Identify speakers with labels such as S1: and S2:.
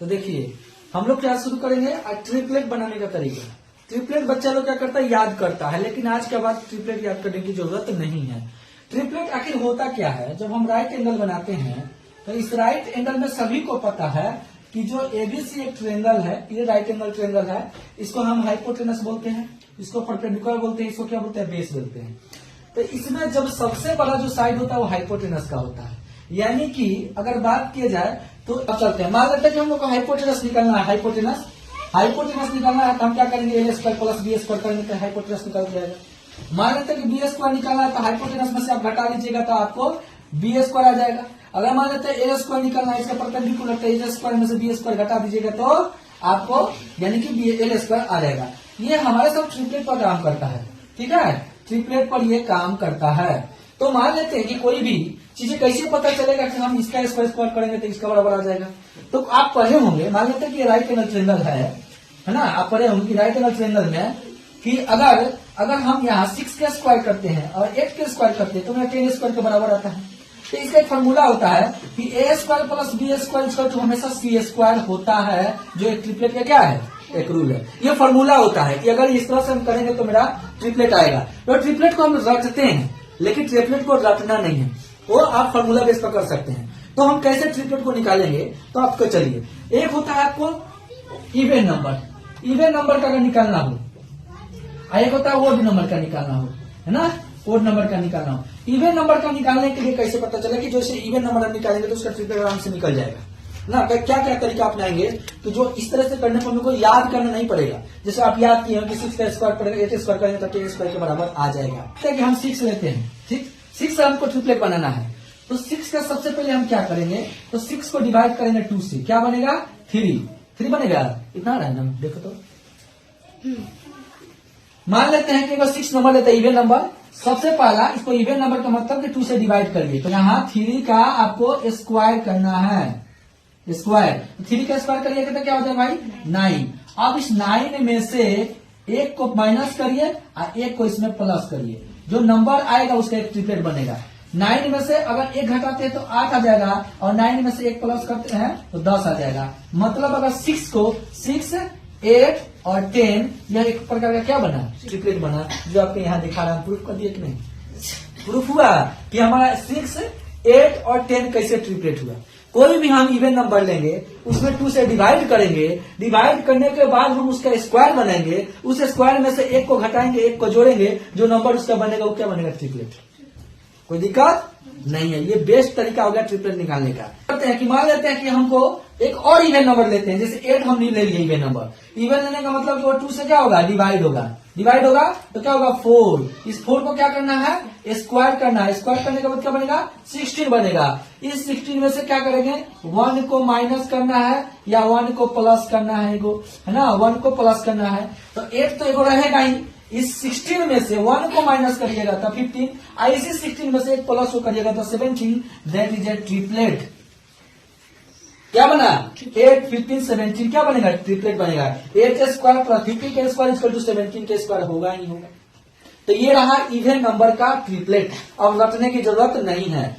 S1: तो देखिए हम लोग क्या शुरू करेंगे, ट्रिपलेट बनाने का तरीका। ट्रिपलेट बच्चा लोग क्या करता है, याद करता है, लेकिन आज के बाद ट्रिपलेट याद करने की जरूरत नहीं है। ट्रिपलेट आखिर होता क्या है, जब हम राइट एंगल बनाते हैं तो इस राइट एंगल में सभी को पता है कि जो एबीसी एक ट्रायंगल है, ये राइट एंगल ट्रायंगल है, इसको हम हाइपोटेनस बोलते हैं, इसको परपेंडिकुलर बोलते हैं, इसको क्या बोलते हैं, बेस बोलते हैं। तो इसमें जब सबसे बड़ा जो साइड होता है वो हाइपोटेनस का होता है। यानी कि अगर बात किया जाए तो अब चलते हैं, मान लेते हैं कि हम लोग को हाइपोटेनस निकालना है। हाइपोटेनस निकालना है तो हम क्या करेंगे, ए स्क्वायर प्लस बी स्क्वायर करेंगे तो हाइपोटेनस निकल जाएगा। मान लेते हैं कि बी स्क्वायर निकालना है तो हाइपोटेनस में से आप घटा लीजिएगा तो आपको बी स्क्वायर आ जाएगा। अगर मान लेते हैं ए स्क्वायर निकालना है, इसका परपेंडिकुलर तो ए स्क्वायर में से बी स्क्वायर घटा दीजिएगा तो आपको यानी कि ए स्क्वायर आ जाएगा। ये हमारे सब ट्रिपलेट पर काम करता है, ठीक है, ट्रिपलेट पर ये काम करता है। तो मान लेते हैं कि कोई भी चीजें कैसे पता चलेगा कि हम इसका स्क्वायर स्क्वायर करेंगे तो इसका बराबर आ जाएगा। तो आप पढ़े होंगे, मान लेते हैं कि राइट एंगल ट्रायंगल है ना, आप पढ़े होंगे कि राइट एंगल ट्रायंगल में कि अगर हम यहाँ 6 के स्क्वायर करते हैं और 8 के स्क्वायर करते हैं तो मेरा 10 स्क्वायर के बराबर आता है। तो इसका एक फॉर्मूला होता है कि A square plus B square equal to हमेशा सी स्क्वायर होता है, जो एक ट्रिपलेट का क्या है, एक रूल है। ये फॉर्मूला होता है कि अगर इस तरह से हम करेंगे तो मेरा ट्रिपलेट आएगा। तो ट्रिपलेट को हम रटते हैं, लेकिन ट्रिपलेट को रटना नहीं है, वो आप फॉर्मूला बेस पर कर सकते हैं। तो हम कैसे ट्रिपलेट को निकालेंगे, तो आपको चलिए, एक होता है आपको इवन नंबर का अगर निकालना हो, एक होता है ओड नंबर का निकालना हो, है ना, ओड नंबर का निकालना हो। इवन नंबर का निकालने के लिए कैसे पता चले कि जैसे इवन नंबर हम निकालेंगे तो उसका ट्रिपलेट आराम से निकल जाएगा ना। क्या क्या तरीका अपनाएंगे तो जो इस तरह से करने पर हमको याद करना नहीं पड़ेगा। जैसे आप याद किए कि 6 का स्क्वायर पड़ेगा 8 स्क्वायर करेंगे तो 10 स्क्वायर के बराबर आ जाएगा। कि हम 6 लेते हैं, ठीक, 6 से हमको ट्रिपलेट बनाना है तो 6 का सबसे पहले हम क्या करेंगे, तो 6 को डिवाइड करेंगे 2 से, क्या बनेगा, 3 बनेगा। इतना रैंडम देखो तो, मान लेते हैं कि अगर 6 नंबर लेते हैं इवन नंबर, सबसे पहला इसको इवन नंबर का मतलब कि 2 से डिवाइड करिए। तो यहाँ 3 का आपको स्क्वायर करना है, स्क्वायर 3 का स्क्वायर करिएगा तो क्या हो जाएगा भाई, 9। अब इस 9 में से एक को माइनस करिए और एक को इसमें प्लस करिए, जो नंबर आएगा उसका एक ट्रिपलेट बनेगा। 9 में से अगर एक घटाते हैं तो 8 आ जाएगा और 9 में से एक प्लस करते हैं तो 10 आ जाएगा। मतलब अगर 6 को 6, 8 और 10 यह एक प्रकार का क्या बना, ट्रिपलेट बना, जो आपके यहाँ दिखा रहा है। प्रूफ कर दिए कि नहीं, प्रूफ हुआ कि हमारा 6, 8 और 10 कैसे ट्रिपलेट हुआ। कोई भी हम इवन नंबर लेंगे उसमें 2 से डिवाइड करेंगे, डिवाइड करने के बाद हम उसका स्क्वायर बनाएंगे, उस स्क्वायर में से एक को घटाएंगे एक को जोड़ेंगे, जो नंबर उसका बनेगा वो क्या बनेगा, ट्रिपलेट। कोई दिक्कत नहीं है, ये बेस्ट तरीका हो गया ट्रिपलेट निकालने का। करते हैं कि मान लेते हैं कि हमको एक और इवन नंबर लेते हैं, जैसे 8 हम नहीं ले लिए इवन नंबर। इवन लेने का मतलब कि वो 2 से क्या होगा, डिवाइड होगा तो क्या होगा, 4। इस 4 को क्या करना है, स्क्वायर करना है। स्क्वायर करने के बाद क्या बनेगा, 16 बनेगा। इस 16 में से क्या करेंगे, 1 को माइनस करना है या 1 को प्लस करना है, एगो है ना, 1 को प्लस करना है। तो 8 तो एगो रहेगा ही, इस 16 में से 1 को माइनस करिएगा तो 15, इसी 16 में से एक प्लस को करिएगा तो 17। That is a triplet. क्या बना, 8, 15, 17 क्या बनेगा, ट्रिपलेट बनेगा। 8 स्क्वायर प्लस 15 के स्क्वायर इक्वल टू 17 के स्क्वायर होगा ही होगा। तो ये रहा इवन नंबर का ट्रिपलेट। अब रटने की जरूरत नहीं है।